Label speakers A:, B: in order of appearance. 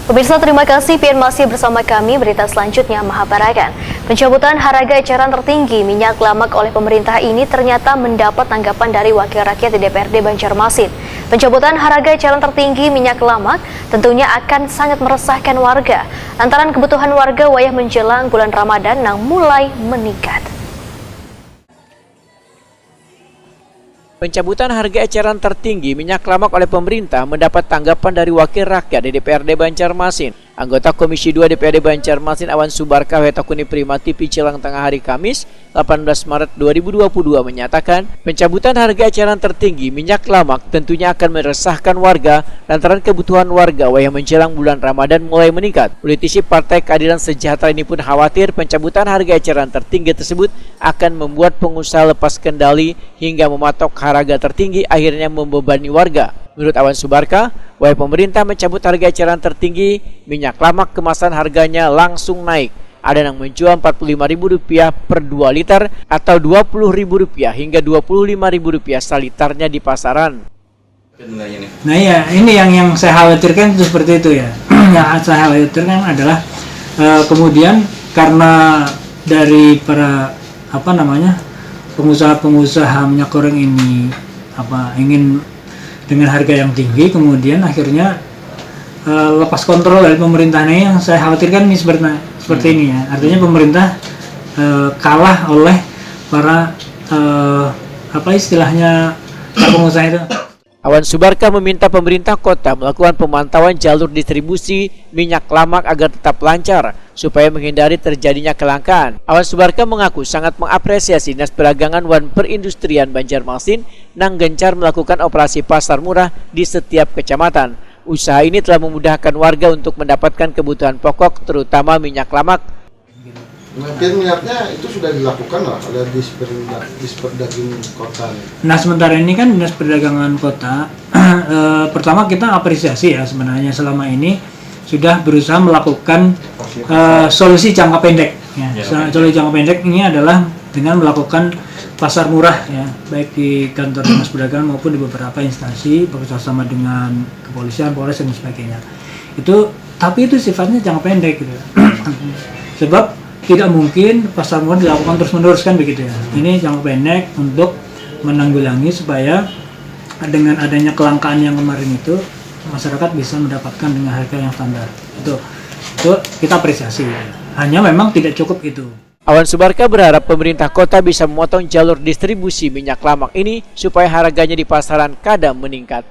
A: Pemirsa, terima kasih Pian masih bersama kami. Berita selanjutnya Mahabarakan. Pencabutan harga eceran tertinggi minyak lamak oleh pemerintah ini ternyata mendapat tanggapan dari Wakil Rakyat di DPRD Banjarmasin. Pencabutan harga eceran tertinggi minyak lamak tentunya akan sangat meresahkan warga. Lantaran kebutuhan warga wayah menjelang bulan Ramadan yang mulai meningkat.
B: Pencabutan harga eceran tertinggi minyak lamak oleh pemerintah mendapat tanggapan dari Wakil Rakyat di DPRD Banjarmasin. Anggota Komisi 2 DPRD Banjarmasin Awan Subarka Wetakuni Prima TV Cilang Tengah hari Kamis 18 Maret 2022 menyatakan pencabutan harga eceran tertinggi minyak lamak tentunya akan meresahkan warga lantaran kebutuhan warga wayah menjelang bulan Ramadan mulai meningkat. Politisi Partai Keadilan Sejahtera ini pun khawatir pencabutan harga eceran tertinggi tersebut akan membuat pengusaha lepas kendali hingga mematok harga tertinggi akhirnya membebani warga. Menurut Awan Subarka, wahai pemerintah mencabut harga eceran tertinggi, minyak lamak kemasan harganya langsung naik. Ada yang menjual Rp45.000 per 2 liter atau Rp20.000 hingga Rp25.000 seliternya di pasaran.
C: Nah ya, ini yang saya khawatirkan itu seperti itu ya. Yang saya khawatirkan adalah kemudian karena dari para pengusaha-pengusaha minyak goreng ini ingin dengan harga yang tinggi, kemudian akhirnya lepas kontrol dari pemerintah. Ini yang saya khawatirkan ini seperti ini ya. Artinya pemerintah kalah oleh para para pengusaha itu.
B: Awan Subarka meminta pemerintah kota melakukan pemantauan jalur distribusi minyak lamak agar tetap lancar supaya menghindari terjadinya kelangkaan. Awan Subarka mengaku sangat mengapresiasi Dinas Perdagangan dan Perindustrian Banjarmasin yang gencar melakukan operasi pasar murah di setiap kecamatan. Usaha ini telah memudahkan warga untuk mendapatkan kebutuhan pokok terutama minyak lamak.
D: Mungkin minyaknya itu sudah dilakukan lah oleh Disperdaging Kota.
C: Nah sementara ini kan Dinas Perdagangan Kota pertama kita apresiasi ya, sebenarnya selama ini sudah berusaha melakukan solusi jangka pendek ya. Solusi jangka pendek ini adalah dengan melakukan pasar murah ya, baik di kantor Dinas Perdagangan maupun di beberapa instansi bekerjasama dengan kepolisian, Polres dan sebagainya. Tapi itu sifatnya jangka pendek gitu. Sebab tidak mungkin pasar murah dilakukan terus-menerus kan begitu ya. Ini jangka pendek untuk menanggulangi supaya dengan adanya kelangkaan yang kemarin itu masyarakat bisa mendapatkan dengan harga yang standar. Itu kita apresiasi. Hanya memang tidak cukup itu.
B: Awan Subarka berharap pemerintah kota bisa memotong jalur distribusi minyak lamak ini supaya harganya di pasaran kadang meningkat.